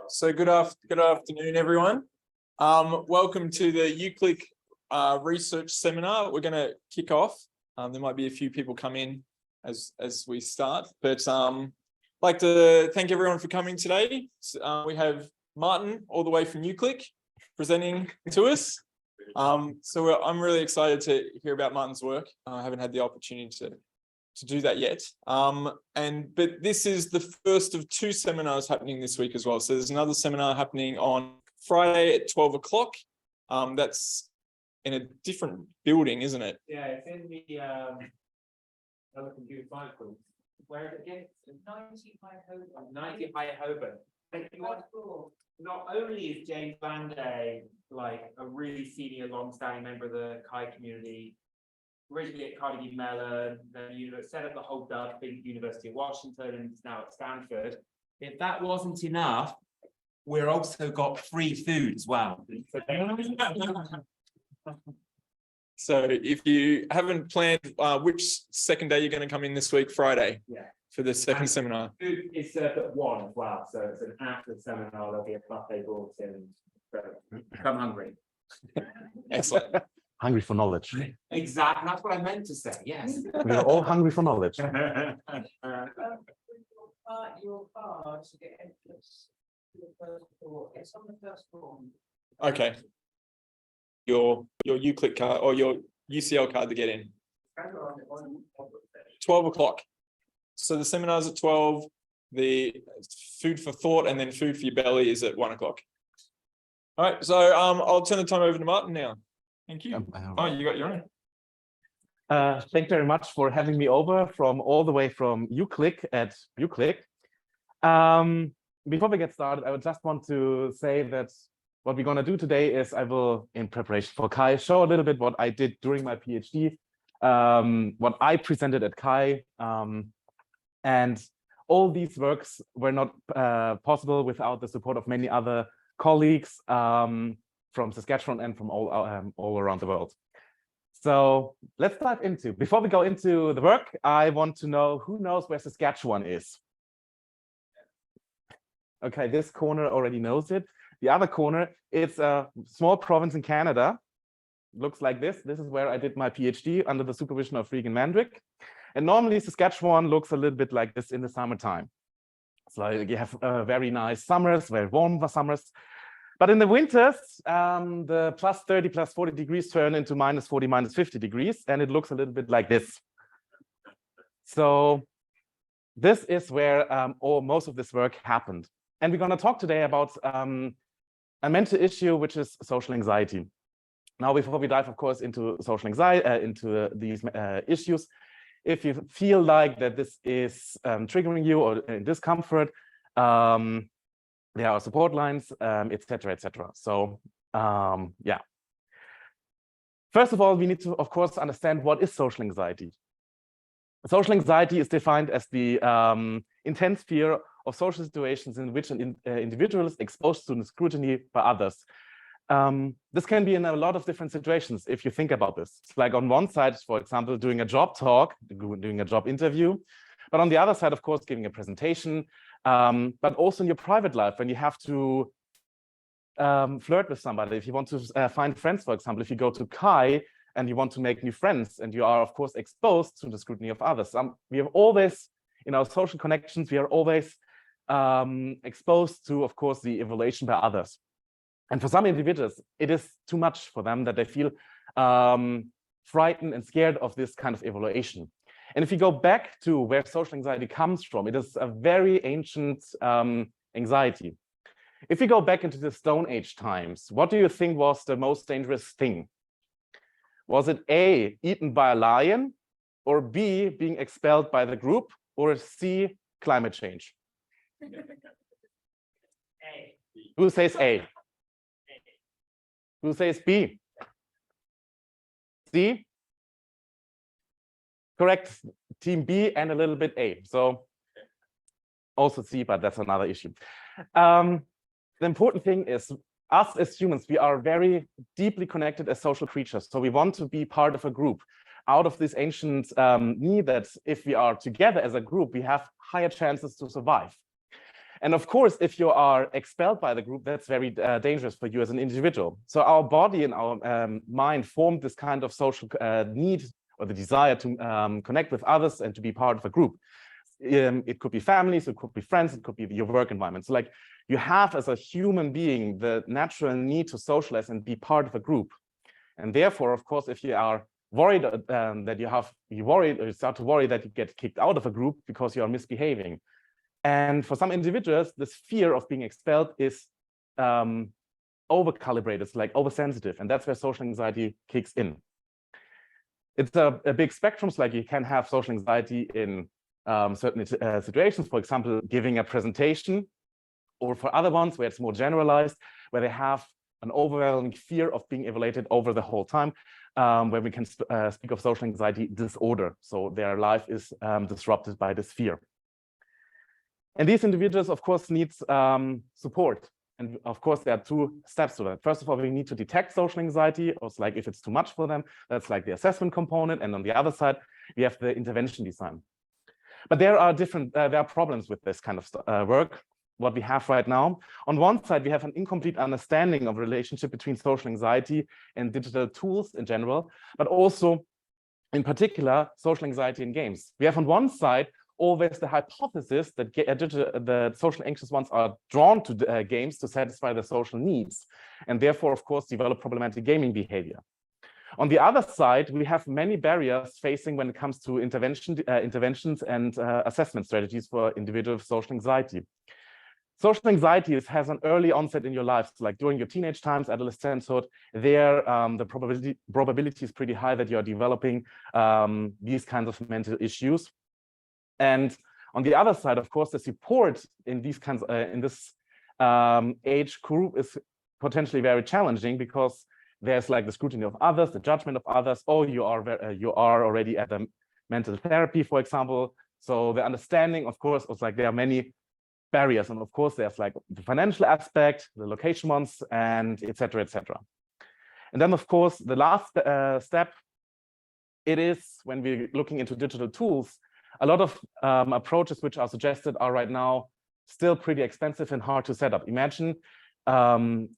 So good afternoon, everyone. Welcome to the UCLIC research seminar. We're going to kick off. There might be a few people come in as we start, but I'd like to thank everyone for coming today. We have Martin all the way from UCLIC presenting to us. So I'm really excited to hear about Martin's work. I haven't had the opportunity to do that yet. But this is the first of two seminars happening this week as well. So there's another seminar happening on Friday at 12 o'clock. That's in a different building, isn't it? Yeah, it's in the other computer science room. Where is it again? 90 High Holborn. 90 High Holborn. Not only is James Landay like a really senior, long-standing member of the Chi community, originally at Carnegie Mellon, then set up the whole Dove thing at the University of Washington, and is now at Stanford. If that wasn't enough, we're also got free food as well. So if you haven't planned which second day you're going to come in this week, Friday, for the second seminar. Food is served at 1 as well, so it's an after seminar. There'll be a buffet brought in. So come hungry. Excellent. Hungry for knowledge. Exactly, that's what I meant to say. Yes, we are all hungry for knowledge. Your card to get entrance to the first floor. It's on the first floor. Okay. Your UCLIC card or your UCL card to get in. 12 o'clock. So the seminar's at 12. The food for thought and then food for your belly is at 1 o'clock. All right. So I'll turn the time over to Martin now. Thank you. Oh, you got your own. Thank you very much for having me over from all the way from UCLIC at UCLIC. Before we get started, I would just want to say that what we're going to do today is I will, in preparation for Chi, show a little bit what I did during my PhD, what I presented at Chi, and all these works were not possible without the support of many other colleagues from Saskatchewan and from all around the world. So let's dive into. Before we go into the work, I want to know who knows where Saskatchewan is. Okay, this corner already knows it. The other corner, it's a small province in Canada. Looks like this. This is where I did my PhD under the supervision of Regan Mandrick. And normally Saskatchewan looks a little bit like this in the summertime. It's like you have very nice summers, very warm summers. But in the winters, the plus 30, plus 40 degrees turn into minus 40, minus 50 degrees, and it looks a little bit like this. So this is where most of this work happened. And we're going to talk today about a mental issue, which is social anxiety. Now, before we dive, of course, into social anxiety, into these issues, if you feel like that this is triggering you or discomfort, there are support lines, etc., etc. So, yeah. First of all, we need to, of course, understand what is social anxiety. Social anxiety is defined as the intense fear of social situations in which an individual is exposed to scrutiny by others. This can be in a lot of different situations if you think about this. It's like on one side, for example, doing a job talk, doing a job interview, but on the other side, of course, giving a presentation, but also in your private life when you have to flirt with somebody, if you want to find friends, for example, if you go to Chi and you want to make new friends and you are, of course, exposed to the scrutiny of others. We have always, in our social connections, we are always exposed to, of course, the evaluation by others. And for some individuals, it is too much for them that they feel frightened and scared of this kind of evaluation. And if you go back to where social anxiety comes from, it is a very ancient anxiety. If you go back into the Stone Age times, what do you think was the most dangerous thing? Was it A, eaten by a lion, or B, being expelled by the group, or C, climate change? A. Who says A? Who says B? C? Correct, team B and a little bit A. So also C, but that's another issue. The important thing is us as humans, we are very deeply connected as social creatures. So we want to be part of a group. Out of this ancient need that if we are together as a group, we have higher chances to survive. And of course, if you are expelled by the group, that's very dangerous for you as an individual. So our body and our mind formed this kind of social need or the desire to connect with others and to be part of a group. It could be families, it could be friends, it could be your work environment. So like you have as a human being the natural need to socialize and be part of a group. And therefore, of course, if you are worried that you start to worry that you get kicked out of a group because you are misbehaving. And for some individuals, this fear of being expelled is over-calibrated, it's like oversensitive, and that's where social anxiety kicks in. It's a big spectrum, so like you can have social anxiety in certain situations, for example, giving a presentation, or for other ones where it's more generalized, where they have an overwhelming fear of being evaluated over the whole time, where we can speak of social anxiety disorder. So their life is disrupted by this fear. And these individuals, of course, need support. And of course, there are two steps to that. First of all, we need to detect social anxiety, or it's like if it's too much for them, that's like the assessment component. And on the other side, we have the intervention design. But there are problems with this kind of work, what we have right now. On one side, we have an incomplete understanding of the relationship between social anxiety and digital tools in general, but also, in particular, social anxiety in games. We have on one side always the hypothesis that the social anxious ones are drawn to games to satisfy their social needs, and therefore, of course, develop problematic gaming behavior. On the other side, we have many barriers facing when it comes to interventions and assessment strategies for individuals with social anxiety. Social anxiety has an early onset in your life, so like during your teenage times, adolescencehood. There, the probability is pretty high that you are developing these kinds of mental issues. And on the other side, of course, the support in these kinds in this age group is potentially very challenging because there's like the scrutiny of others, the judgment of others. Oh, you are already at the mental therapy, for example. So the understanding, of course, was like there are many barriers, and of course, there's like the financial aspect, the location ones, and etc., etc. And then, of course, the last step, it is when we're looking into digital tools. A lot of approaches which are suggested are right now still pretty expensive and hard to set up. Imagine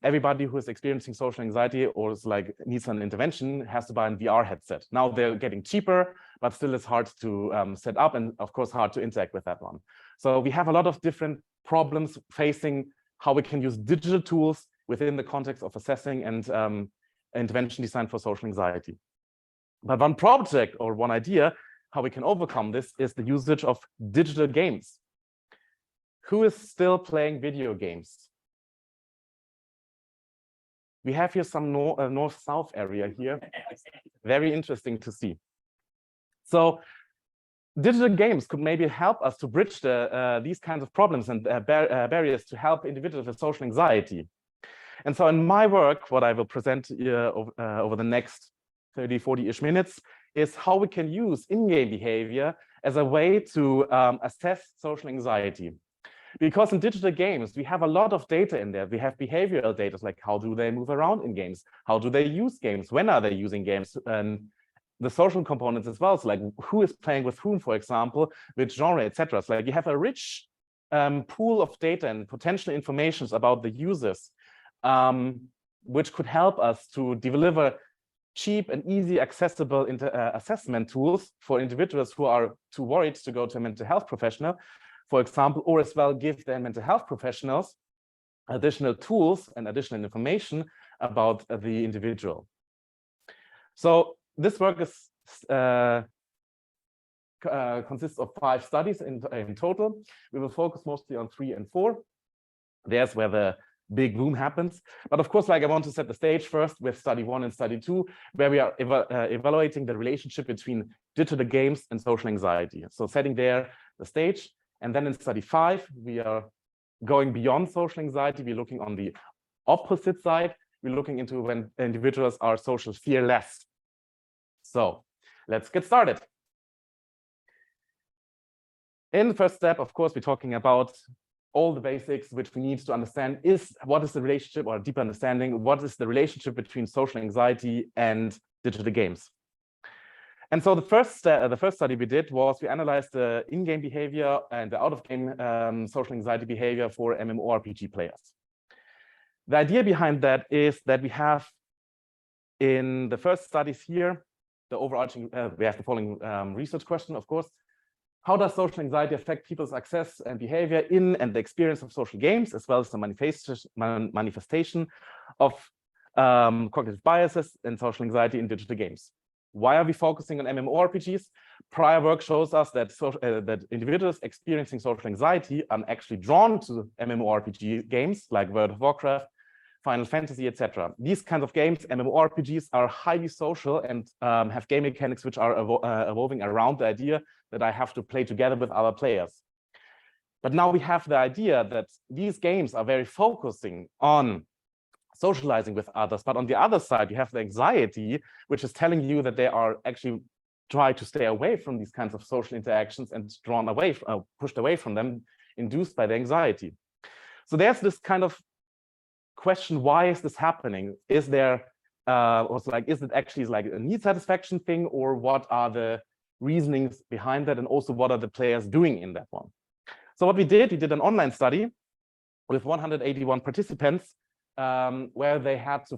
everybody who is experiencing social anxiety or is like needs an intervention has to buy a VR headset. Now they're getting cheaper, but still it's hard to set up and of course hard to interact with that one. So we have a lot of different problems facing how we can use digital tools within the context of assessing and intervention design for social anxiety. But one project or one idea how we can overcome this is the usage of digital games. Who is still playing video games? We have here some north-south area here. Very interesting to see. So digital games could maybe help us to bridge these kinds of problems and barriers to help individuals with social anxiety. And so in my work, what I will present over the next 30, 40-ish minutes is how we can use in-game behavior as a way to assess social anxiety. Because in digital games, we have a lot of data in there. We have behavioral data, like how do they move around in games? How do they use games? When are they using games? And the social components as well. So like who is playing with whom, for example, which genre, etc. So like you have a rich pool of data and potential information about the users, which could help us to deliver cheap and easy accessible assessment tools for individuals who are too worried to go to a mental health professional, for example, or as well give their mental health professionals additional tools and additional information about the individual. So this work is consists of 5 studies in total. We will focus mostly on 3 and 4. There's where the big boom happens. But of course, like I want to set the stage first with study 1 and study 2, where we are evaluating the relationship between digital games and social anxiety. So setting there the stage. And then in study 5, we are going beyond social anxiety. We're looking on the opposite side. We're looking into when individuals are social fearless. So let's get started. In the first step, of course, we're talking about all the basics which we need to understand is what is the relationship, or a deeper understanding, what is the relationship between social anxiety and digital games. And so the first study we did was we analyzed the in-game behavior and the out-of-game social anxiety behavior for MMORPG players. The idea behind that is that we have in the first studies here, the overarching, we have the following research question, of course. How does social anxiety affect people's access and behavior in and the experience of social games, as well as the manifestation of cognitive biases and social anxiety in digital games? Why are we focusing on MMORPGs? Prior work shows us that that individuals experiencing social anxiety are actually drawn to MMORPG games like World of Warcraft, Final Fantasy, etc. These kinds of games, MMORPGs, are highly social and have game mechanics which are evolving around the idea that I have to play together with other players. But now we have the idea that these games are very focusing on socializing with others, but on the other side, you have the anxiety, which is telling you that they are actually trying to stay away from these kinds of social interactions and drawn away, pushed away from them, induced by the anxiety. So there's this kind of question: why is this happening? Is there also like, is it actually like a need satisfaction thing, or what are the reasonings behind that, and also what are the players doing in that one? So what we did an online study with 181 participants, where they had to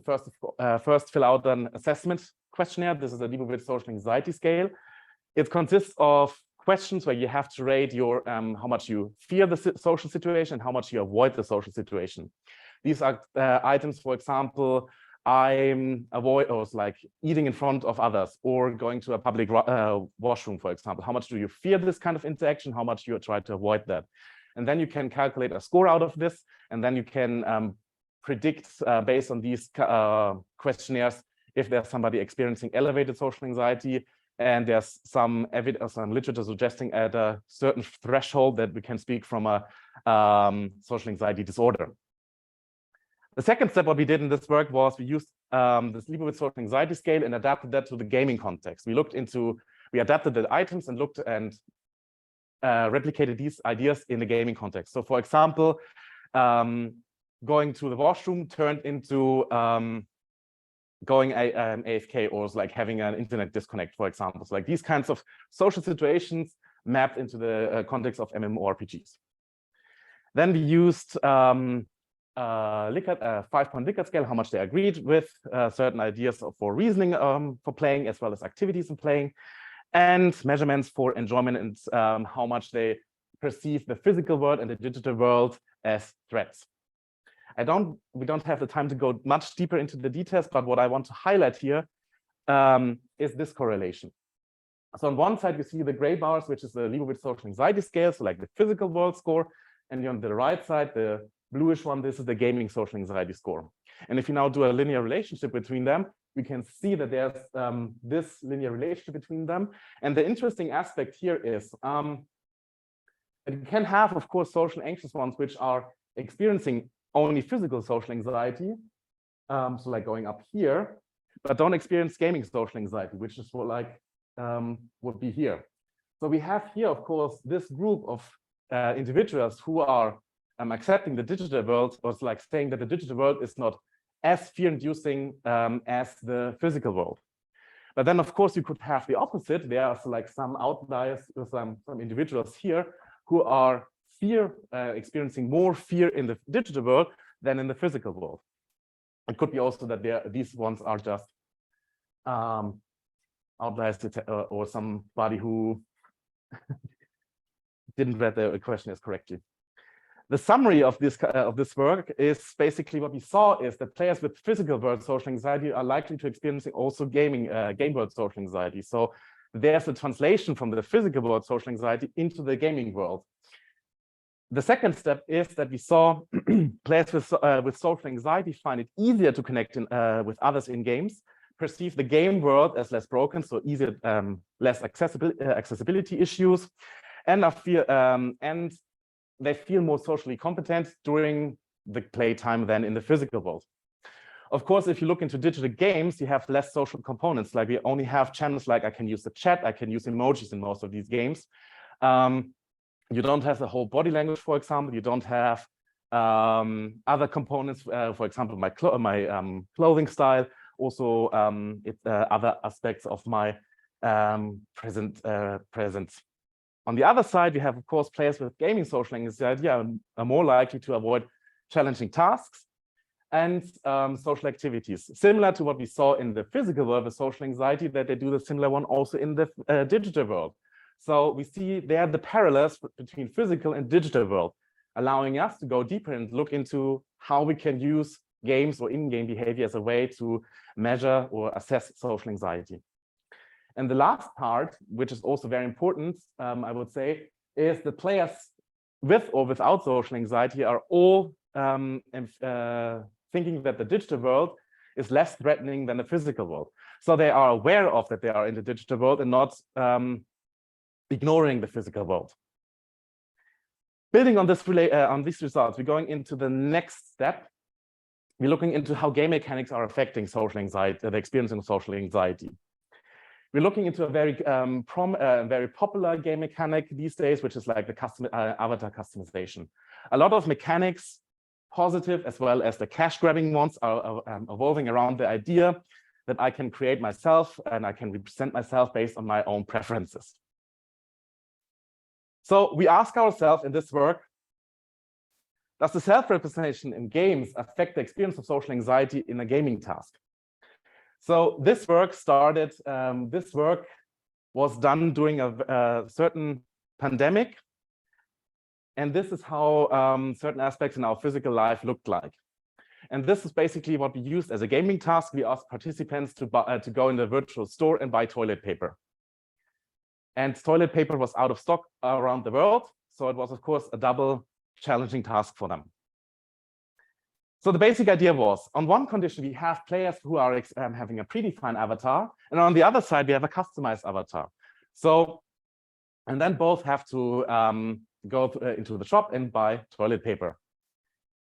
first fill out an assessment questionnaire. This is a Leibovitz social anxiety scale. It consists of questions where you have to rate your how much you fear the social situation and how much you avoid the social situation. These are items, for example, I'm avoid, or like eating in front of others or going to a public washroom, for example. How much do you fear this kind of interaction? How much you try to avoid that? And then you can calculate a score out of this, and then you can predict based on these questionnaires if there's somebody experiencing elevated social anxiety, and there's some evidence, some literature suggesting at a certain threshold that we can speak from a social anxiety disorder. The second step, what we did in this work, was we used this Leibovitz social anxiety scale and adapted that to the gaming context. We adapted the items and looked and replicated these ideas in the gaming context. So, for example, going to the washroom turned into going AFK, or like having an internet disconnect, for example. So like these kinds of social situations mapped into the context of MMORPGs. Then we used Likert, 5-point Likert scale, how much they agreed with certain ideas for reasoning for playing, as well as activities in playing, and measurements for enjoyment and how much they perceive the physical world and the digital world as threats. We don't have the time to go much deeper into the details, but what I want to highlight here is this correlation. So on one side, you see the gray bars, which is the Leibovitz social anxiety scale, so like the physical world score, and on the right side, the bluish one, this is the gaming social anxiety score. And if you now do a linear relationship between them, we can see that there's this linear relationship between them. And the interesting aspect here is you can have, of course, social anxious ones which are experiencing only physical social anxiety, so like going up here, but don't experience gaming social anxiety, which is what like would be here. So we have here, of course, this group of individuals who are accepting the digital world, or like saying that the digital world is not as fear-inducing as the physical world. But then, of course, you could have the opposite. There are like some outliers, some individuals here who are experiencing more fear in the digital world than in the physical world. It could be also that these ones are just outliers, or somebody who didn't read the questionnaires correctly. The summary of this work is basically what we saw is that players with physical world social anxiety are likely to experience also game world social anxiety. So there's a translation from the physical world social anxiety into the gaming world. The second step is that we saw players with social anxiety find it easier to connect with others in games, perceive the game world as less broken, so easier, less accessibility issues, and they feel more socially competent during the playtime than in the physical world. Of course, if you look into digital games, you have less social components. Like we only have channels like I can use the chat, I can use emojis in most of these games. You don't have the whole body language, for example. You don't have other components, for example, my clothing style, also other aspects of my presence. On the other side, we have, of course, players with gaming social anxiety are more likely to avoid challenging tasks and social activities, similar to what we saw in the physical world with social anxiety, that they do the similar one also in the digital world. So we see there the parallels between physical and digital world, allowing us to go deeper and look into how we can use games or in-game behavior as a way to measure or assess social anxiety. And the last part, which is also very important, I would say, is the players with or without social anxiety are all thinking that the digital world is less threatening than the physical world. So they are aware of that they are in the digital world and not ignoring the physical world. Building on this on these results, we're going into the next step. We're looking into how game mechanics are affecting social anxiety, the experience of social anxiety. We're looking into a very very popular game mechanic these days, which is like the avatar customization. A lot of mechanics, positive as well as the cash grabbing ones, are evolving around the idea that I can create myself and I can represent myself based on my own preferences. So we ask ourselves in this work, does the self-representation in games affect the experience of social anxiety in a gaming task? So this work started, this work was done during a certain pandemic. And this is how certain aspects in our physical life looked like. And this is basically what we used as a gaming task. We asked participants to go in the virtual store and buy toilet paper. And toilet paper was out of stock around the world. So it was, of course, a double challenging task for them. So the basic idea was, on one condition, we have players who are having a predefined avatar. And on the other side, we have a customized avatar. So, and then both have to go into the shop and buy toilet paper.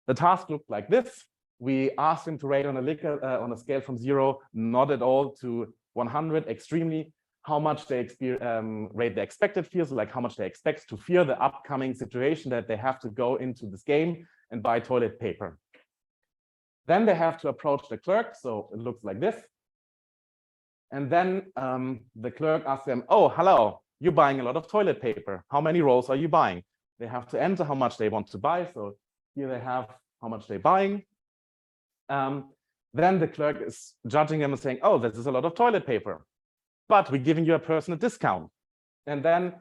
The task looked like this. We asked them to rate on a scale from 0, not at all, to 100, extremely, how much they rate the expected fears, like how much they expect to fear the upcoming situation that they have to go into this game and buy toilet paper. Then they have to approach the clerk, so it looks like this. And then the clerk asks them, oh, hello, you're buying a lot of toilet paper. How many rolls are you buying? They have to enter how much they want to buy. So here they have how much they're buying. Then the clerk is judging them and saying, oh, this is a lot of toilet paper, but we're giving you a personal discount. And then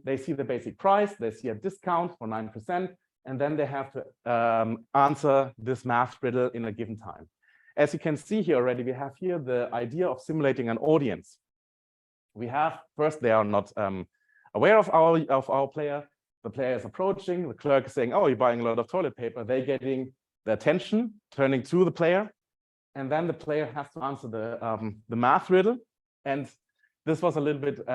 they see the basic price, they see a discount for 9%, and then they have to answer this math riddle in a given time. As you can see here already, we have here the idea of simulating an audience. We have, first, they are not aware of our player. The player is approaching, the clerk is saying, oh, you're buying a lot of toilet paper. They're getting the attention, turning to the player. And then the player has to answer the math riddle. And this was a little bit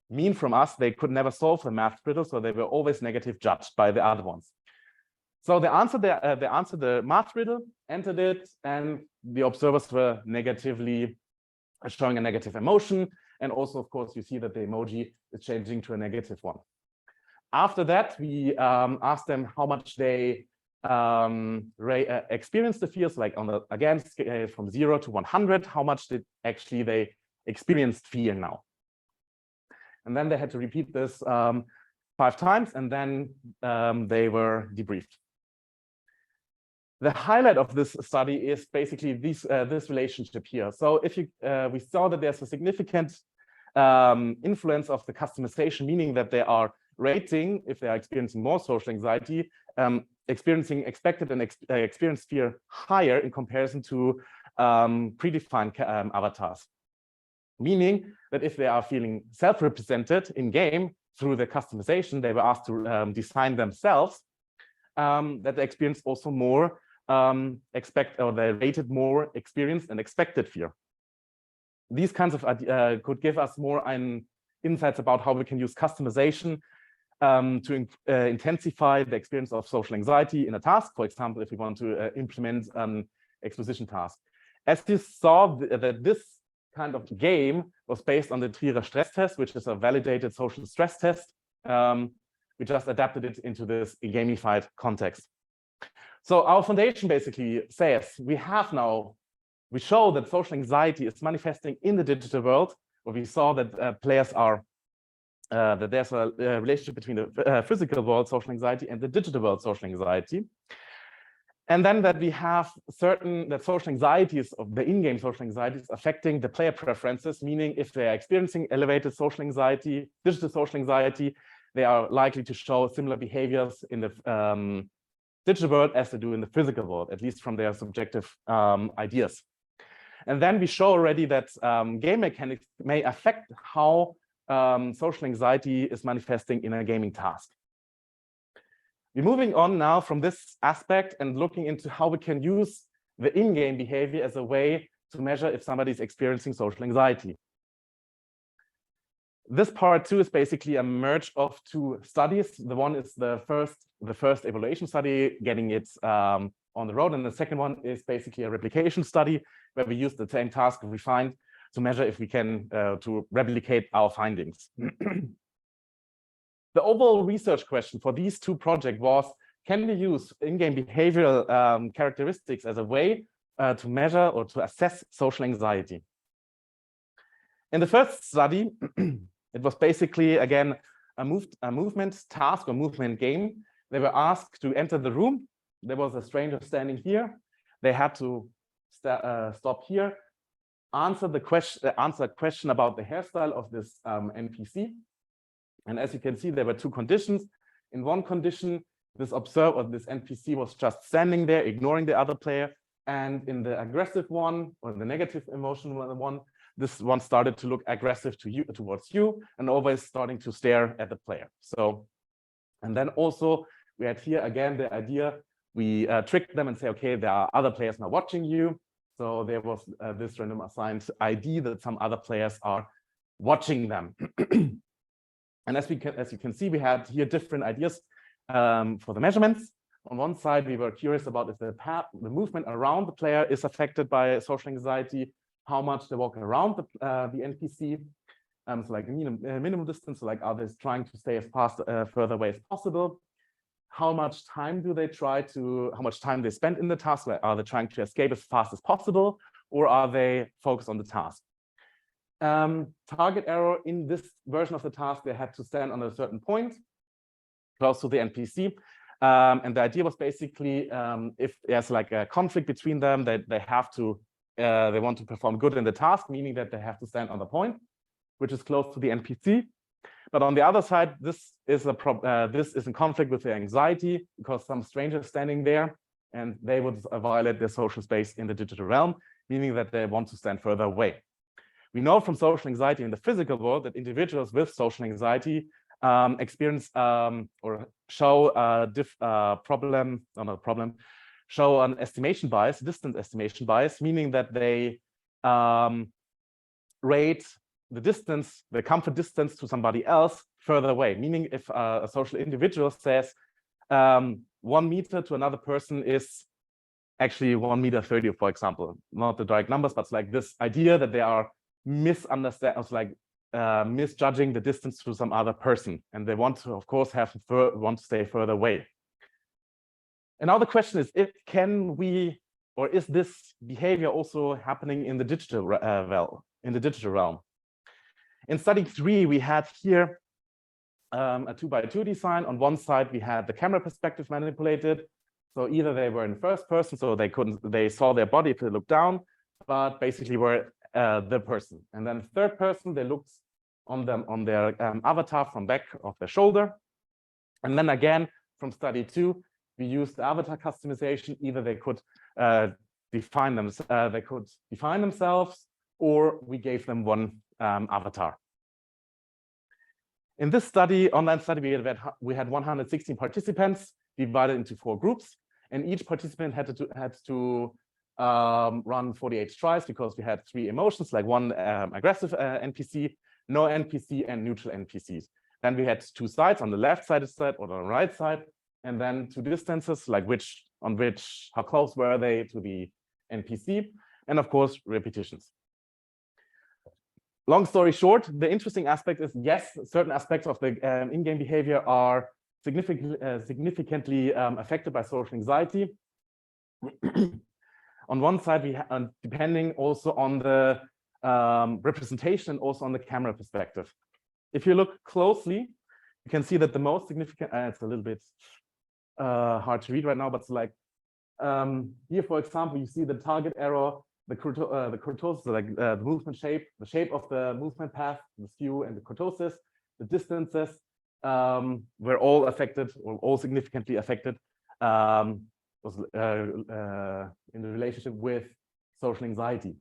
mean from us. They could never solve the math riddle, so they were always negative judged by the other ones. So they answered the math riddle, entered it, and the observers were negatively showing a negative emotion. And also, of course, you see that the emoji is changing to a negative one. After that, we asked them how much they experienced the fears, like on the, again, scale from 0 to 100, how much did actually they experienced fear now. And then they had to repeat this 5 times, and then they were debriefed. The highlight of this study is basically this relationship here. So if you, we saw that there's a significant influence of the customization, meaning that they are rating, if they are experiencing more social anxiety, experiencing expected and experienced fear higher in comparison to predefined avatars. Meaning that if they are feeling self-represented in game through the customization, they were asked to design themselves, that they experience also more they rated more experienced and expected fear. These kinds of could give us more insights about how we can use customization to intensify the experience of social anxiety in a task. For example, if we want to implement an exposition task. As you saw, that this kind of game was based on the Trierer stress test, which is a validated social stress test. We just adapted it into this gamified context. So our foundation basically says we show that social anxiety is manifesting in the digital world where we saw that players are that there's a relationship between the physical world social anxiety and the digital world social anxiety. And then that we have that social anxieties of the in-game social anxieties affecting the player preferences, meaning if they are experiencing elevated social anxiety, digital social anxiety, they are likely to show similar behaviors in the digital world as they do in the physical world, at least from their subjective ideas. And then we show already that game mechanics may affect how social anxiety is manifesting in a gaming task. We're moving on now from this aspect and looking into how we can use the in-game behavior as a way to measure if somebody is experiencing social anxiety. This part 2 is basically a merge of 2 studies. The one is the first evaluation study, getting it on the road, and the second one is basically a replication study where we use the same task we find to measure if we can to replicate our findings. The overall research question for these 2 projects was, can we use in-game behavioral characteristics as a way to measure or to assess social anxiety? In the first study, it was basically, again, a movement task or movement game. They were asked to enter the room. There was a stranger standing here. They had to stop here, answer a question about the hairstyle of this NPC. And as you can see, there were 2 conditions. In one condition, this NPC was just standing there, ignoring the other player. And in the aggressive one, or the negative emotional one, this one started to look aggressive towards you, and always starting to stare at the player. So, and then also we had here again the idea, we tricked them and say, okay, there are other players now watching you. So there was this random assigned ID that some other players are watching them. And as you can see, we had here different ideas for the measurements. On one side, we were curious about if the movement around the player is affected by social anxiety, how much they walk around the NPC, so like minimum distance, so like are they trying to stay as further away as possible? How much time do they how much time they spend in the task? Are they trying to escape as fast as possible, or are they focused on the task? Target error in this version of the task, they had to stand on a certain point close to the NPC. And the idea was basically if there's like a conflict between them, that they want to perform good in the task, meaning that they have to stand on the point, which is close to the NPC. But on the other side, this is in conflict with their anxiety because some stranger is standing there and they would violate their social space in the digital realm, meaning that they want to stand further away. We know from social anxiety in the physical world that individuals with social anxiety experience or show show an estimation bias, distance estimation bias, meaning that they rate the distance, the comfort distance to somebody else further away. Meaning if a social individual says 1 meter to another person is actually 1.30 meters, for example, not the direct numbers, but it's like this idea that they are misjudging the distance to some other person, and they want to, of course, want to stay further away. And now the question is, is this behavior also happening in the digital realm? In study 3, we had here a 2x2 design. On one side, we had the camera perspective manipulated. So either they were in first person, so they saw their body if they looked down, but basically were the person. And then third person, they looked on their avatar from back of their shoulder. And then again, from study 2, we used the avatar customization. Either they could define themselves, or we gave them one avatar. In this online study, we had 116 participants divided into 4 groups, and each participant had to run 48 tries because we had 3 emotions, like one aggressive NPC, no NPC, and neutral NPCs. Then we had 2 sides, on the left side or on the right side, and then 2 distances, like how close were they to the NPC, and of course repetitions. Long story short, the interesting aspect is, yes, certain aspects of the in-game behavior are significantly affected by social anxiety. On one side, depending also on the representation, also on the camera perspective. If you look closely, you can see that the most significant, it's a little bit hard to read right now, but it's like here, for example, you see the target arrow, the kurtosis, like the movement shape, the shape of the movement path, the skew and the kurtosis, the distances were all affected or all significantly affected in the relationship with social anxiety.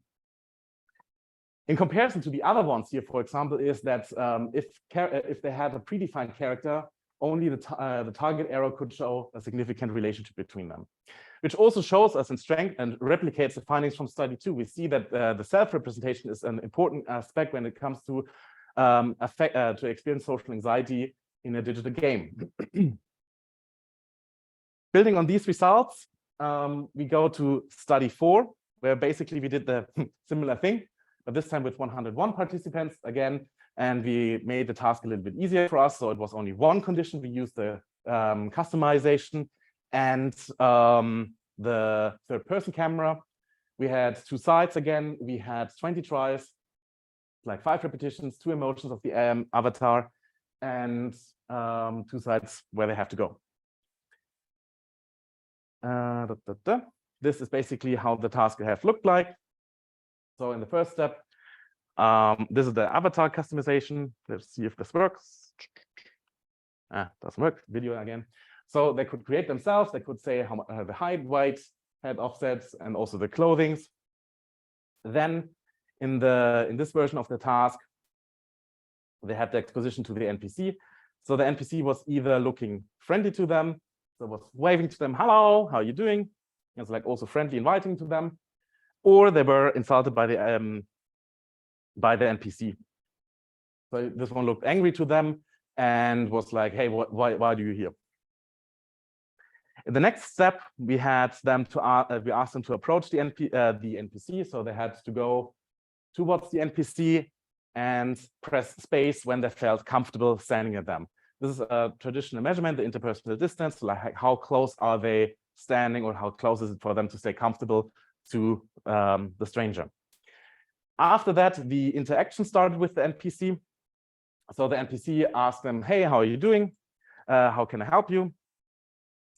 In comparison to the other ones here, for example, is that if they had a predefined character, only the target arrow could show a significant relationship between them, which also shows us in strength and replicates the findings from study 2. We see that the self-representation is an important aspect when it comes to experience social anxiety in a digital game. Building on these results, we go to study 4, where basically we did the similar thing, but this time with 101 participants again, and we made the task a little bit easier for us. So it was only one condition. We used the customization and the third-person camera. We had 2 sides again. We had 20 tries, like 5 repetitions, 2 emotions of the avatar, and 2 sides where they have to go. This is basically how the task have looked like. So in the first step, this is the avatar customization. Let's see if this works. Doesn't work. Video again. So they could create themselves. They could say how the height, weight, head offsets, and also the clothings. Then in this version of the task, they had the exposition to the NPC. So the NPC was either looking friendly to them, so was waving to them, hello, how are you doing? It's like also friendly, inviting to them, or they were insulted by the NPC. So this one looked angry to them and was like, hey, why do you here? In the next step, we had them to we asked them to approach the NPC. So they had to go towards the NPC and press space when they felt comfortable standing at them. This is a traditional measurement, the interpersonal distance, like how close are they standing, or how close is it for them to stay comfortable to the stranger. After that, the interaction started with the NPC. So the NPC asked them, hey, how are you doing? How can I help you?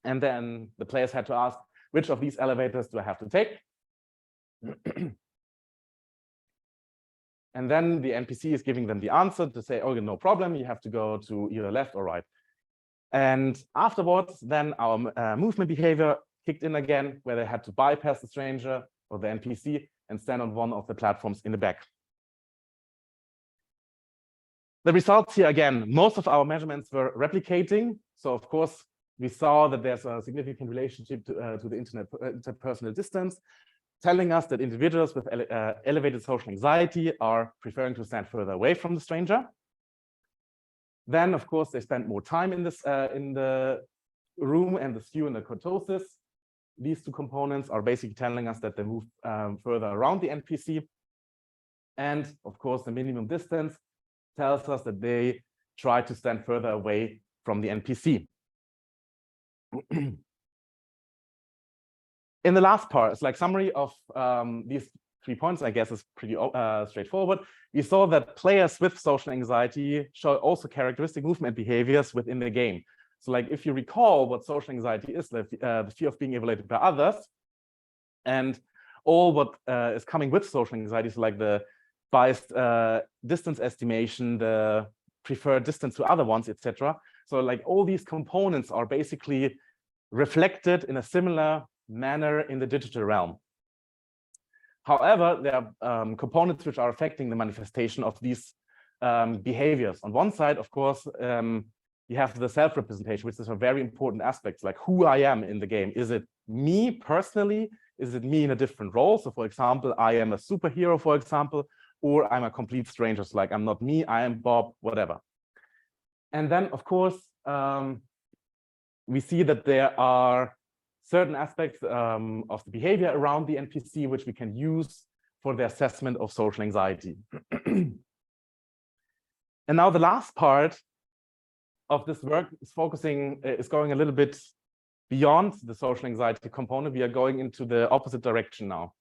And then the players had to ask, which of these elevators do I have to take? And then the NPC is giving them the answer to say, oh, no problem, you have to go to either left or right. And afterwards, then our movement behavior kicked in again, where they had to bypass the stranger or the NPC and stand on one of the platforms in the back. The results here again, most of our measurements were replicating. So of course, we saw that there's a significant relationship to the interpersonal distance, telling us that individuals with elevated social anxiety are preferring to stand further away from the stranger. Then, of course, they spend more time in the room, and the skew and the kurtosis. These 2 components are basically telling us that they move further around the NPC. And of course, the minimum distance tells us that they try to stand further away from the NPC. In the last part, it's like summary of these 3 points, I guess, is pretty straightforward. We saw that players with social anxiety show also characteristic movement behaviors within the game. So like if you recall what social anxiety is, the fear of being evaluated by others, and all what is coming with social anxiety is like the biased distance estimation, the preferred distance to other ones, etc. So like all these components are basically reflected in a similar manner in the digital realm. However, there are components which are affecting the manifestation of these behaviors. On one side, of course, you have the self-representation, which is a very important aspect, like who I am in the game. Is it me personally? Is it me in a different role? So for example, I am a superhero, for example, or I'm a complete stranger. So like I'm not me, I am Bob, whatever. And then, of course, we see that there are certain aspects of the behavior around the NPC which we can use for the assessment of social anxiety. And now the last part of this work is going a little bit beyond the social anxiety component. We are going into the opposite direction now.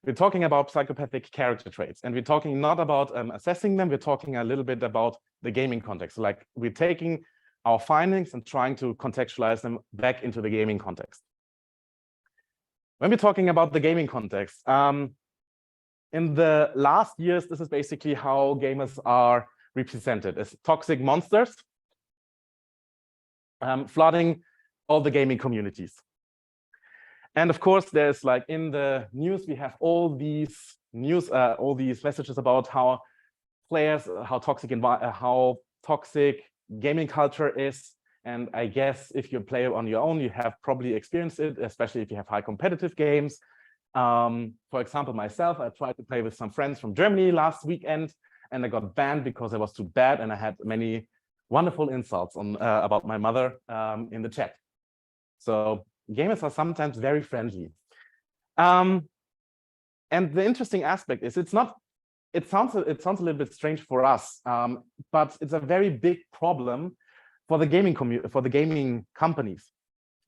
We're talking about psychopathic character traits, and we're talking not about assessing them. We're talking a little bit about the gaming context. Like we're taking our findings and trying to contextualize them back into the gaming context. When we're talking about the gaming context, in the last years, this is basically how gamers are represented as toxic monsters flooding all the gaming communities. And of course, there's like in the news, we have all these messages about how players, how toxic gaming culture is. And I guess if you play on your own, you have probably experienced it, especially if you have high competitive games. For example, myself, I tried to play with some friends from Germany last weekend, and I got banned because I was too bad, and I had many wonderful insults on about my mother in the chat. So gamers are sometimes very friendly. And the interesting aspect is it sounds a little bit strange for us, but it's a very big problem for the gaming companies.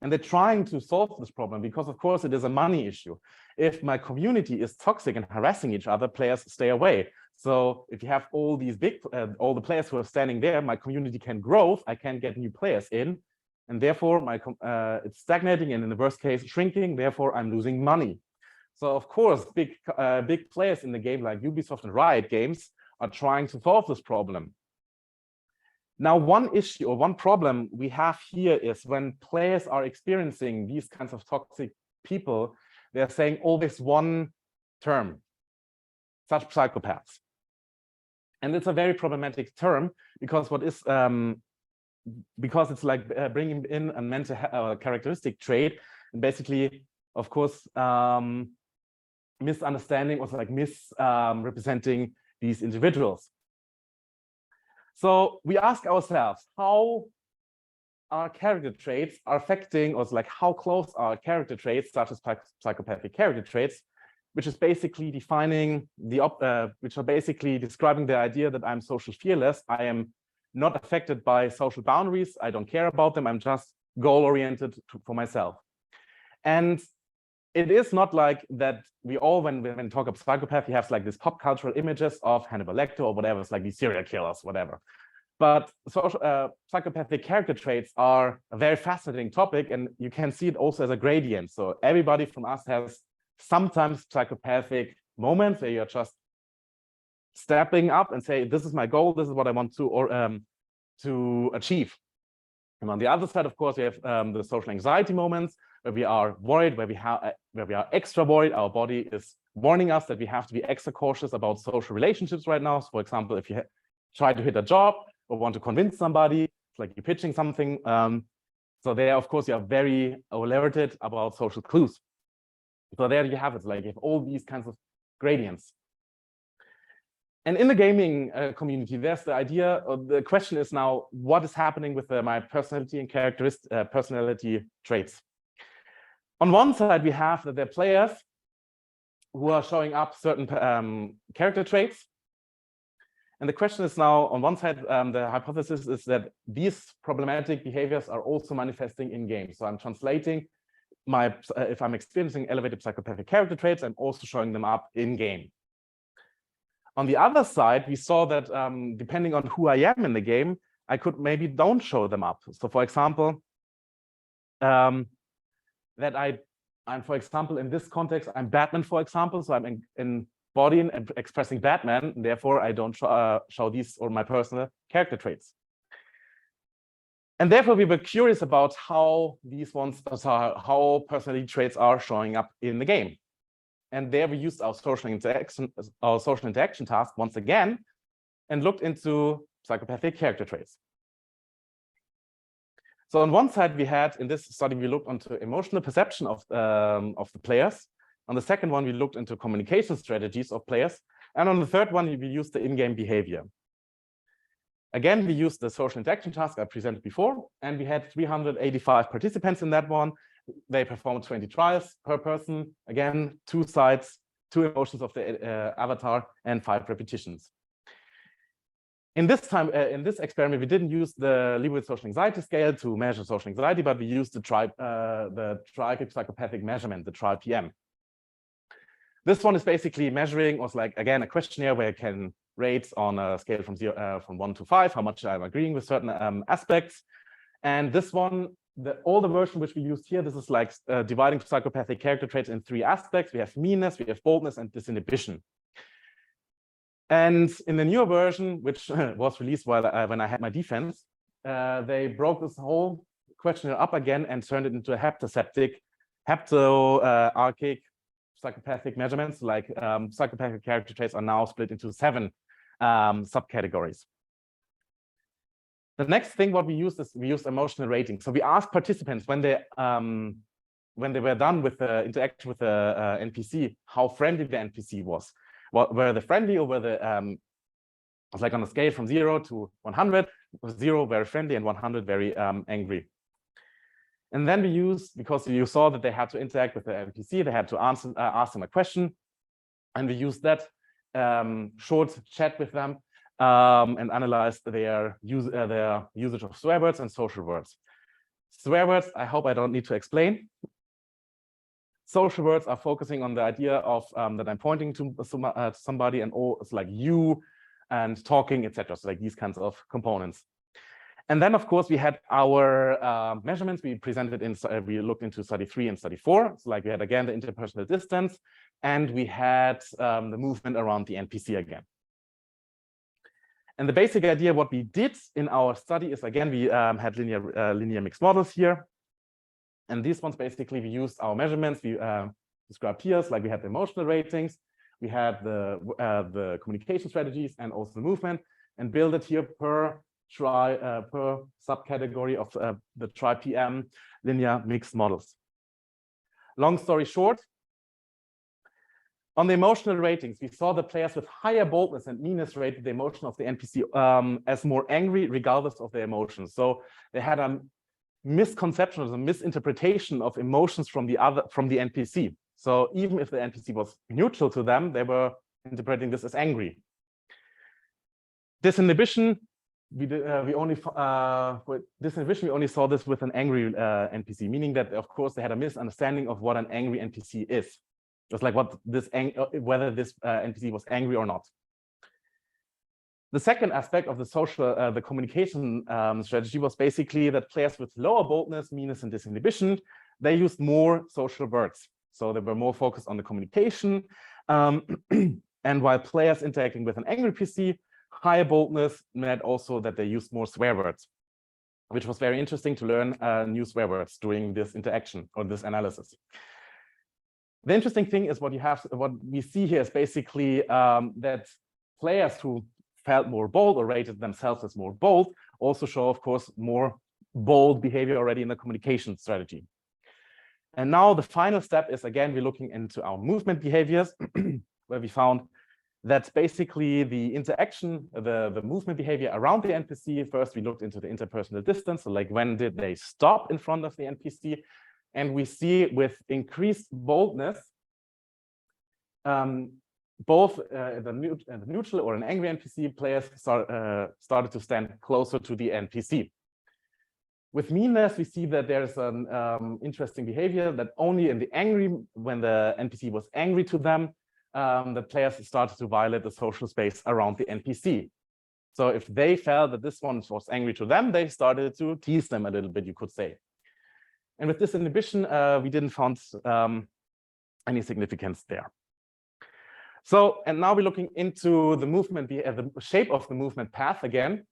And they're trying to solve this problem because, of course, it is a money issue. If my community is toxic and harassing each other, players stay away. So if you have all these all the players who are standing there, my community can grow. I can get new players in, and therefore it's stagnating, and in the worst case, shrinking. Therefore, I'm losing money. So of course, big players in the game like Ubisoft and Riot Games are trying to solve this problem. Now, one issue or one problem we have here is when players are experiencing these kinds of toxic people, they're saying always one term, such psychopaths. And it's a very problematic term because because it's like bringing in a mental characteristic trait, and basically, of course, misunderstanding or like misrepresenting these individuals. So we ask ourselves how our character traits are affecting, or like how close are character traits, such as psychopathic character traits, which is basically defining which are basically describing the idea that I'm social fearless. I am not affected by social boundaries. I don't care about them. I'm just goal-oriented for myself. And it is not like that we all, when we talk about psychopath, we have like this pop cultural images of Hannibal Lecter or whatever. It's like these serial killers, whatever. But psychopathic character traits are a very fascinating topic, and you can see it also as a gradient. So everybody from us has sometimes psychopathic moments where you're just stepping up and say, this is my goal, this is what I want to achieve. And on the other side, of course, we have the social anxiety moments where we are worried, where we are extra worried. Our body is warning us that we have to be extra cautious about social relationships right now. So for example, if you try to hit a job or want to convince somebody, it's like you're pitching something. So there, of course, you are very alerted about social clues. So there you have it, like you have all these kinds of gradients. And in the gaming community, there's the idea, or the question is now, what is happening with my personality and personality traits? On one side, we have that there are players who are showing up certain character traits. And the question is now, on one side, the hypothesis is that these problematic behaviors are also manifesting in games. So I'm translating if I'm experiencing elevated psychopathic character traits, I'm also showing them up in game. On the other side, we saw that depending on who I am in the game, I could maybe don't show them up. So for example, that I'm, for example, in this context, I'm Batman, for example, so I'm embodying and expressing Batman, and therefore I don't show these or my personal character traits. And therefore we were curious about how these ones, how personality traits are showing up in the game. And there we used our social interaction task once again, and looked into psychopathic character traits. So on one side, we had, in this study, we looked into emotional perception of the players. On the second one, we looked into communication strategies of players. And on the third one, we used the in-game behavior. Again, we used the social interaction task I presented before, and we had 385 participants in that one. They performed 20 trials per person. Again, 2 sides, 2 emotions of the avatar, and 5 repetitions. In this experiment, we didn't use the Liebowitz social anxiety scale to measure social anxiety, but we used the triarchic psychopathic measurement, the TRIPM. This one is basically measuring, or like, again, a questionnaire where you can rate on a scale from 1 to 5, how much I'm agreeing with certain aspects. And this one, the older version which we used here, this is like dividing psychopathic character traits in 3 aspects. We have meanness, we have boldness, and disinhibition. And in the newer version, which was released while when I had my defense, they broke this whole questionnaire up again and turned it into a heptoarchic psychopathic measurements. Like psychopathic character traits are now split into 7 subcategories. The next thing what we used is we used emotional rating. So we asked participants when they were done with the interaction with the NPC, how friendly the NPC was. Were they friendly, or were they was like on a scale from 0 to 100, 0 very friendly and 100 very angry. And then we used, because you saw that they had to interact with the NPC, they had to ask them a question, and we used that short chat with them and analyzed their usage of swear words and social words. Swear words, I hope I don't need to explain. Social words are focusing on the idea of that I'm pointing to somebody, and it's like you and talking, etc. So like these kinds of components. And then, of course, we had our measurements. We presented we looked into study 3 and study 4. So like we had, again, the interpersonal distance, and we had the movement around the NPC again. And the basic idea, what we did in our study is, again, we had linear mixed models here. And these ones, basically, we used our measurements. We described here, like we had the emotional ratings, we had the communication strategies, and also the movement, and build it here per subcategory of the tri-PM linear mixed models. Long story short, on the emotional ratings, we saw the players with higher boldness and meanness rated the emotion of the NPC as more angry, regardless of their emotions. So they had a misconception or a misinterpretation of emotions from the NPC. So even if the NPC was neutral to them, they were interpreting this as angry. Disinhibition, we only saw this with an angry NPC, meaning that, of course, they had a misunderstanding of what an angry NPC is. Just like whether this NPC was angry or not. The second aspect of the the communication strategy was basically that players with lower boldness, meanness, and disinhibition, they used more social words. So they were more focused on the communication. And while players interacting with an angry PC, higher boldness meant also that they used more swear words, which was very interesting to learn new swear words during this interaction or this analysis. The interesting thing is what we see here is basically that players who felt more bold or rated themselves as more bold also show, of course, more bold behavior already in the communication strategy. And now the final step is, again, we're looking into our movement behaviors, where we found that basically the interaction, the movement behavior around the NPC. First, we looked into the interpersonal distance, so like when did they stop in front of the NPC? And we see with increased boldness, both the neutral or an angry NPC players started to stand closer to the NPC. With meanness, we see that there's an interesting behavior that only in the when the NPC was angry to them, the players started to violate the social space around the NPC. So if they felt that this one was angry to them, they started to tease them a little bit, you could say. And with disinhibition, we didn't find any significance there. So, and now we're looking into the movement, the shape of the movement path again.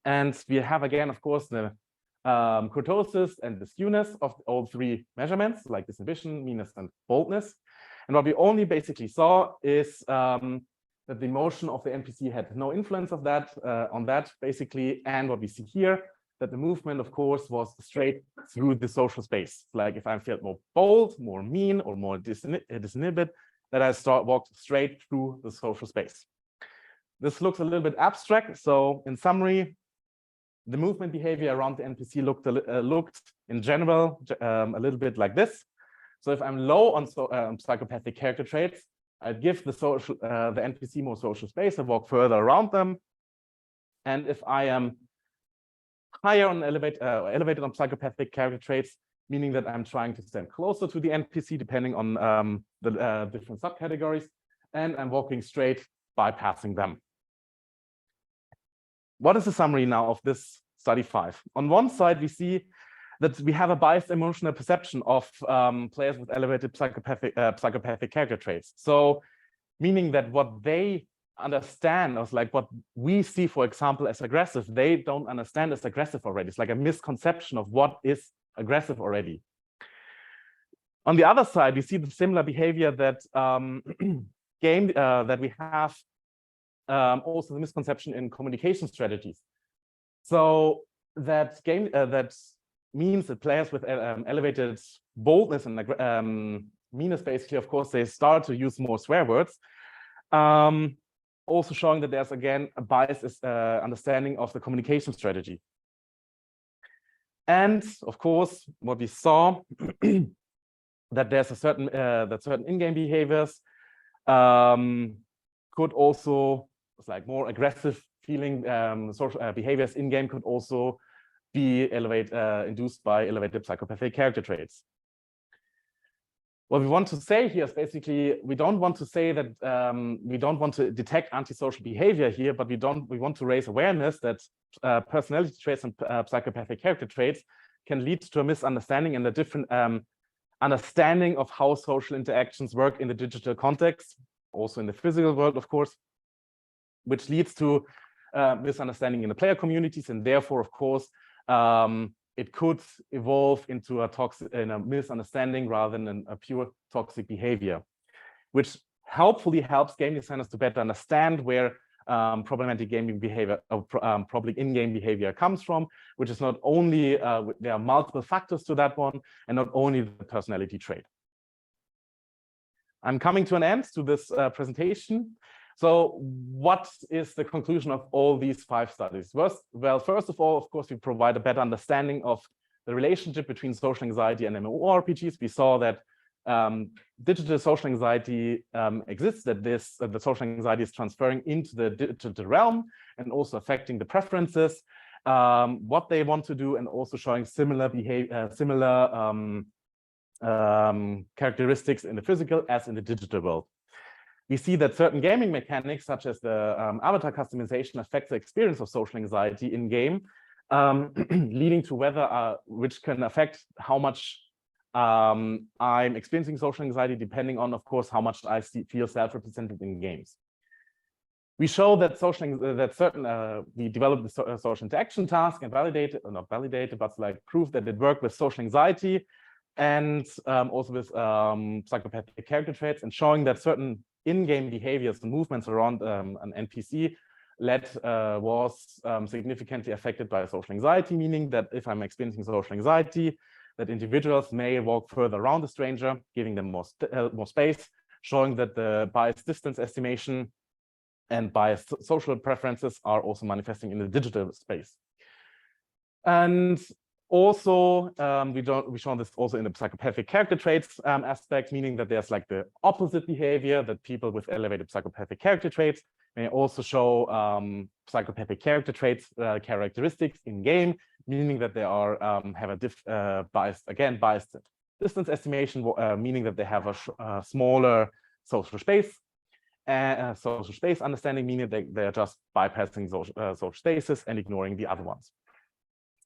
And we have again, of course, the kurtosis and the skewness of all 3 measurements, like disinhibition, meanness, and boldness. And what we only basically saw is that the emotion of the NPC had no influence of that on that, basically. And what we see here, that the movement, of course, was straight through the social space. Like if I felt more bold, more mean, or more disinhibited, that I walked straight through the social space. This looks a little bit abstract. So in summary, the movement behavior around the NPC looked in general a little bit like this. So if I'm low on psychopathic character traits, I'd give the NPC more social space and walk further around them. And if I am higher on elevated on psychopathic character traits, meaning that I'm trying to stand closer to the NPC depending on the different subcategories, and I'm walking straight, bypassing them. What is the summary now of this study 5? On one side, we see that we have a biased emotional perception of players with elevated psychopathic character traits. So, meaning that what they understand as like what we see, for example, as aggressive, they don't understand as aggressive already. It's like a misconception of what is aggressive already. On the other side, we see the similar behavior that that we have also the misconception in communication strategies. So that that means that players with elevated boldness and meanness, basically, of course, they start to use more swear words. Also showing that there's, again, a biased understanding of the communication strategy. And of course, what we saw, that there's a certain, that certain in-game behaviors could also, it's like more aggressive feeling, social behaviors in-game could also be induced by elevated psychopathic character traits. What we want to say here is basically, we don't want to say that we don't want to detect antisocial behavior here, but we want to raise awareness that personality traits and psychopathic character traits can lead to a misunderstanding and a different understanding of how social interactions work in the digital context, also in the physical world, of course, which leads to misunderstanding in the player communities, and therefore, of course, it could evolve into a misunderstanding rather than a pure toxic behavior, which helpfully helps game designers to better understand where problematic gaming behavior, problematic in-game behavior comes from, which is not only, there are multiple factors to that one, and not only the personality trait. I'm coming to an end to this presentation. So what is the conclusion of all these 5 studies? Well, first of all, of course, we provide a better understanding of the relationship between social anxiety and MMORPGs. We saw that digital social anxiety exists, that the social anxiety is transferring into the digital realm and also affecting the preferences, what they want to do, and also showing similar behavior, characteristics in the physical as in the digital world. We see that certain gaming mechanics, such as the avatar customization, affect the experience of social anxiety in game, leading to whether which can affect how much I'm experiencing social anxiety, depending on, of course, how much I feel self-represented in games. We show that we developed the social interaction task and validated, or not validated, but like proof that it worked with social anxiety and also with psychopathic character traits, and showing that certain in-game behaviors and movements around an NPC was significantly affected by social anxiety, meaning that if I'm experiencing social anxiety, that individuals may walk further around the stranger, giving them more space, showing that the biased distance estimation and biased social preferences are also manifesting in the digital space. And also, we show this also in the psychopathic character traits aspect, meaning that there's like the opposite behavior, that people with elevated psychopathic character traits may also show psychopathic character traits characteristics in game, meaning that they are have a biased distance estimation, meaning that they have a smaller social space understanding, meaning that they are just bypassing social spaces and ignoring the other ones.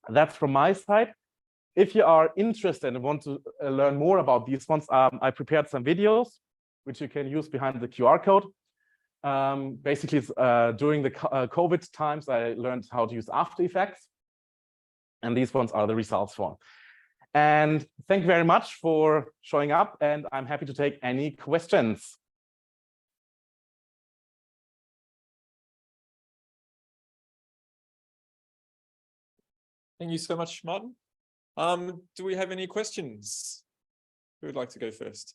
That's from my side. If you are interested and want to learn more about these ones, I prepared some videos which you can use behind the QR code. Basically, during the COVID times, I learned how to use After Effects, and these ones are the results for. And thank you very much for showing up, and I'm happy to take any questions. Thank you so much, Martin. Do we have any questions? Who would like to go first?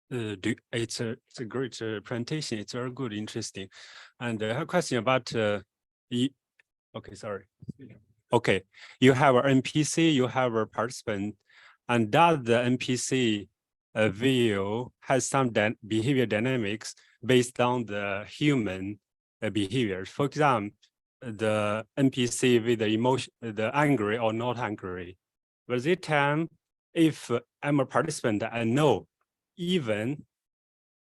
It's a great presentation. It's very good, interesting. And I have a question about okay, sorry. Okay, you have an NPC, you have a participant, and does the NPC view has some behavior dynamics based on the human behavior? For example, the NPC with the emotion, the angry or not angry. But this time, if I'm a participant, I know even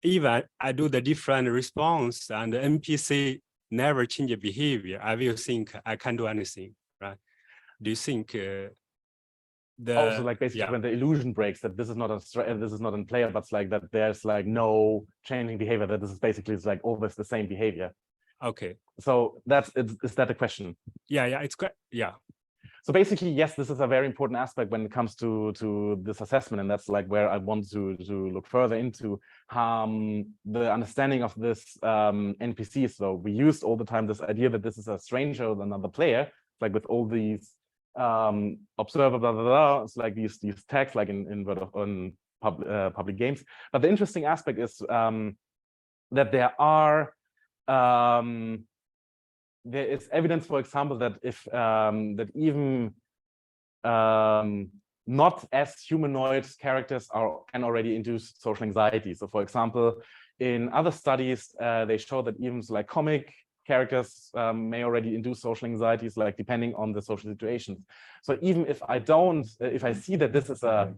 I do the different response and the NPC never change behavior, I will think I can't do anything, right? Do you think Also, like basically yeah. when the illusion breaks that this is not a player, but it's like that there's like no changing behavior, that this is basically it's like always the same behavior. Okay. So is that the question? Yeah, it's great. Yeah. So basically, yes, this is a very important aspect when it comes to this assessment, and that's like where I want to look further into the understanding of this NPC. So we used all the time this idea that this is a stranger or another player, like with all these observer, blah, blah, blah. It's like these tags, like in public games. But the interesting aspect is that there is evidence, for example, that if that even not as humanoid characters can already induce social anxiety. So, for example, in other studies, they show that even like comic characters may already induce social anxieties, like depending on the social situations. So even if I see that this is a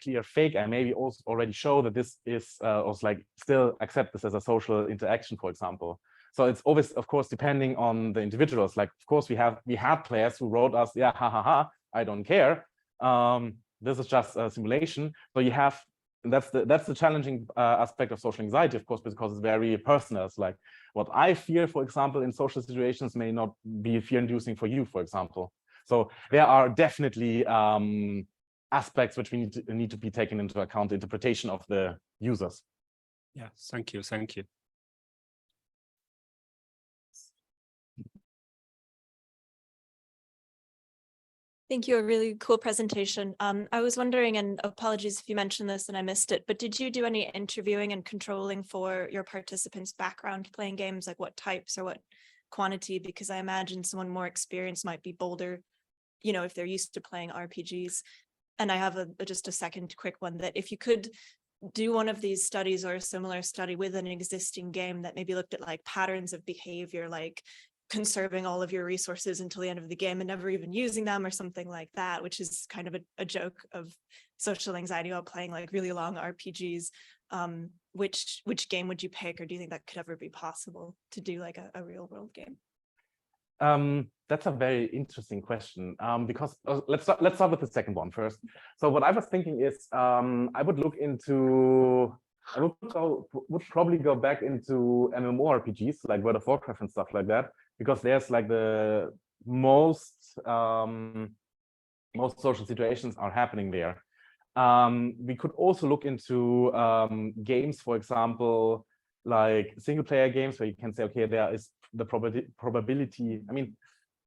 clear fake, I maybe also already show that this is also like still accept this as a social interaction, for example. So it's always, of course, depending on the individuals. Like, of course, we had players who wrote us, yeah, I don't care. This is just a simulation. So you have, that's the challenging aspect of social anxiety, of course, because it's very personal. It's like what I fear, for example, in social situations may not be fear-inducing for you, for example. So there are definitely aspects which we need to be taken into account, the interpretation of the users. Yeah, thank you. Thank you. A really cool presentation. I was wondering, and apologies if you mentioned this and I missed it, but did you do any interviewing and controlling for your participants' background playing games, like what types or what quantity? Because I imagine someone more experienced might be bolder, you know, if they're used to playing RPGs. And I have just a second quick one, that if you could do one of these studies or a similar study with an existing game that maybe looked at like patterns of behavior, like conserving all of your resources until the end of the game and never even using them or something like that, which is kind of a joke of social anxiety while playing like really long RPGs. Which game would you pick, or do you think that could ever be possible to do like a real world game? That's a very interesting question, because let's start with the second one first. So what I was thinking is I would probably go back into MMORPGs like World of Warcraft and stuff like that, because there's like the most social situations are happening there. We could also look into games, for example, like single player games where you can say, okay, there is the probability. I mean,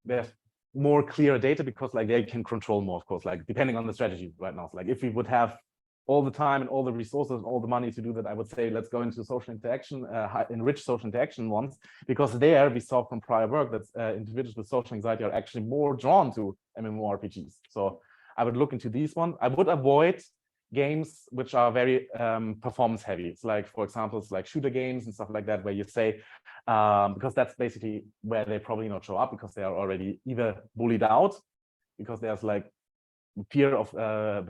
there's more clear data because like they can control more, of course, like depending on the strategy right now. So, like if we would have all the time and all the resources and all the money to do that, I would say let's go into social interaction, enrich social interaction ones, because there we saw from prior work that individuals with social anxiety are actually more drawn to MMORPGs. So I would look into these ones. I would avoid games which are very performance heavy. It's like, for example, it's like shooter games and stuff like that, where you say, because that's basically where they probably not show up, because they are already either bullied out, because there's like fear of or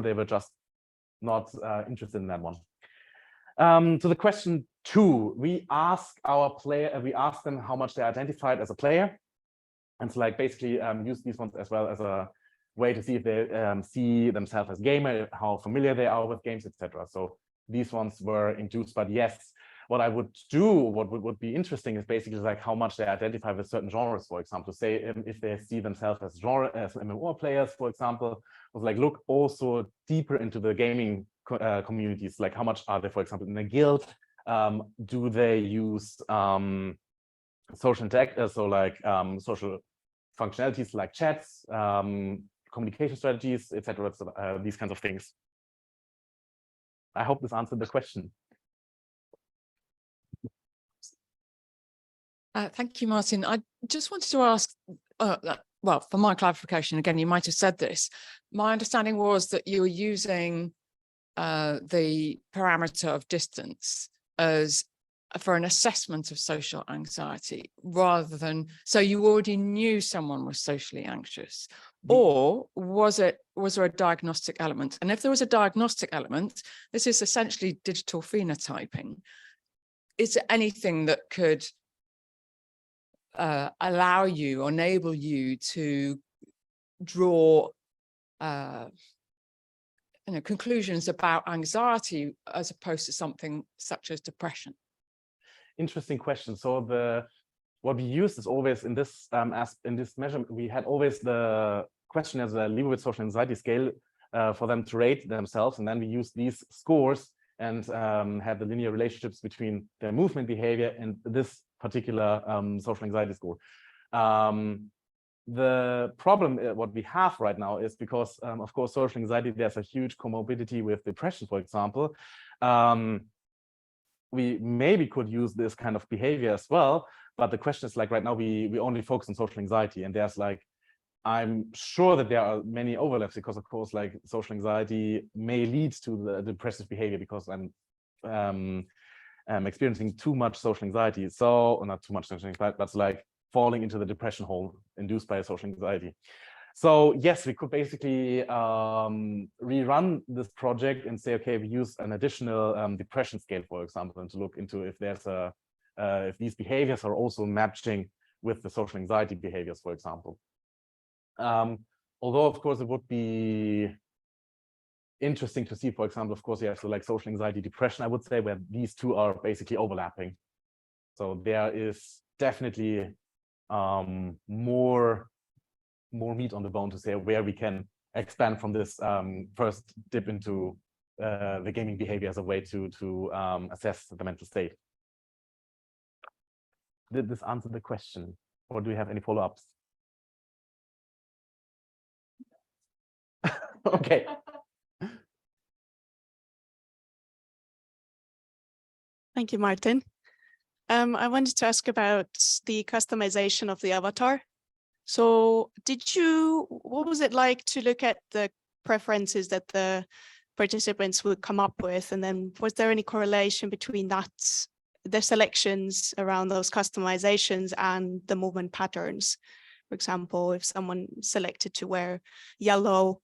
they were just not interested in that one. To the question 2, we ask them how much they identified as a player, and so like basically use these ones as well as a way to see if they see themselves as gamer, how familiar they are with games, etc. So these ones were induced, but yes, what I would do, what would be interesting is basically like how much they identify with certain genres, for example. Say if they see themselves as MMO players, for example, was like look also deeper into the gaming communities, like how much are they, for example, in a guild? Do they use social social functionalities like chats, communication strategies, etc. These kinds of things. I hope this answered the question. Thank you, Martin. I just wanted to ask, well, for my clarification, again, you might have said this. My understanding was that you were using the parameter of distance as for an assessment of social anxiety rather than, so you already knew someone was socially anxious, or was there a diagnostic element? And if there was a diagnostic element, this is essentially digital phenotyping. Is there anything that could allow you, or enable you to draw conclusions about anxiety as opposed to something such as depression? Interesting question. So what we used is always in this in this measurement, we had always the question as a Leibowitz social anxiety scale for them to rate themselves, and then we used these scores and had the linear relationships between their movement behavior and this particular social anxiety score. The problem what we have right now is because of course social anxiety, there's a huge comorbidity with depression, for example. We maybe could use this kind of behavior as well, but the question is, like, right now we only focus on social anxiety, and there's like, I'm sure that there are many overlaps, because of course like social anxiety may lead to the depressive behavior because I'm experiencing too much social anxiety. So, or not too much social anxiety, but it's like falling into the depression hole induced by social anxiety. So yes, we could basically rerun this project and say, okay, we use an additional depression scale, for example, and to look into if there's if these behaviors are also matching with the social anxiety behaviors, for example. Although of course it would be interesting to see, for example, of course, you have like social anxiety, depression, I would say, where these two are basically overlapping. So there is definitely more meat on the bone to say where we can expand from this first dip into the gaming behavior as a way to assess the mental state. Did this answer the question, or do you have any follow-ups? Okay. Thank you, Martin. I wanted to ask about the customization of the avatar. So what was it like to look at the preferences that the participants would come up with? And then was there any correlation between that, the selections around those customizations and the movement patterns? For example, if someone selected to wear yellow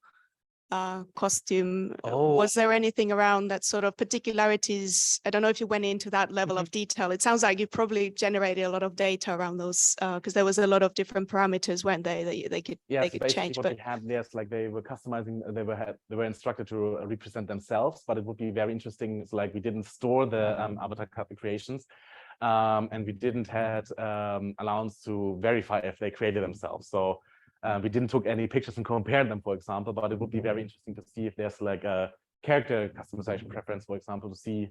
costume, was there anything around that sort of particularities? I don't know if you went into that level of detail. It sounds like you probably generated a lot of data around those, because there was a lot of different parameters, weren't they, they could change. What we had, yes, like they were customizing, they were instructed to represent themselves, but it would be very interesting. So like we didn't store the avatar creations, and we didn't have allowance to verify if they created themselves. So we didn't took any pictures and compare them, for example, but it would be very interesting to see if there's like a character customization preference, for example, to see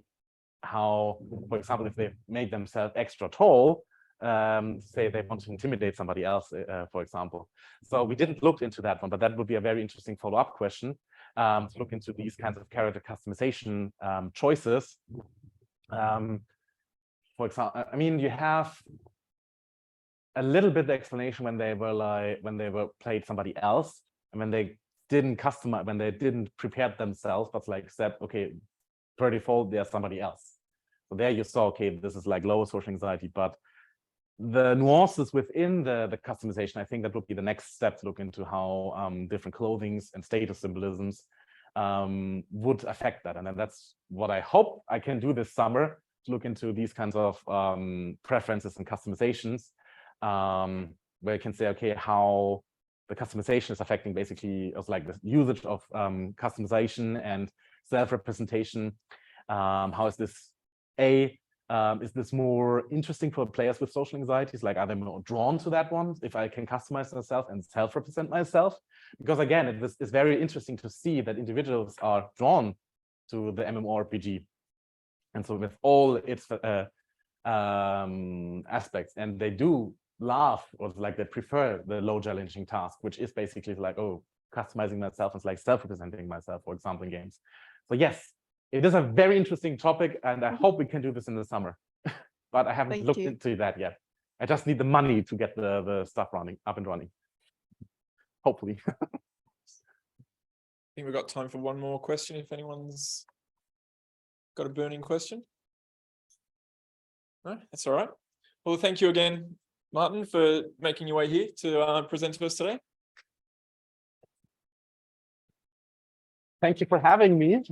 how, for example, if they made themselves extra tall, say they want to intimidate somebody else, for example. So we didn't look into that one, but that would be a very interesting follow-up question, to look into these kinds of character customization choices. For example, I mean, you have a little bit the explanation when they were played somebody else, and when they didn't customize, when they didn't prepare themselves, but like said, okay, per default, there's somebody else. So there you saw, okay, this is like low social anxiety, but the nuances within the customization, I think that would be the next step to look into how different clothings and status symbolisms would affect that. And then that's what I hope I can do this summer, to look into these kinds of preferences and customizations, where you can say, okay, how the customization is affecting basically like the usage of customization and self-representation. How is this is this more interesting for players with social anxieties? Like, are they more drawn to that one if I can customize myself and self-represent myself? Because again, it's very interesting to see that individuals are drawn to the MMORPG, and so with all its aspects, and they do love, or like they prefer the low challenging task, which is basically like, oh, customizing myself and like self-representing myself, for example, in games. So yes, it is a very interesting topic, and I hope we can do this in the summer. But I haven't looked into that yet. I just need the money to get the stuff up and running. Hopefully. I think we've got time for one more question if anyone's got a burning question. No, that's all right. Well, thank you again, Martin, for making your way here to present to us today. Thank you for having me.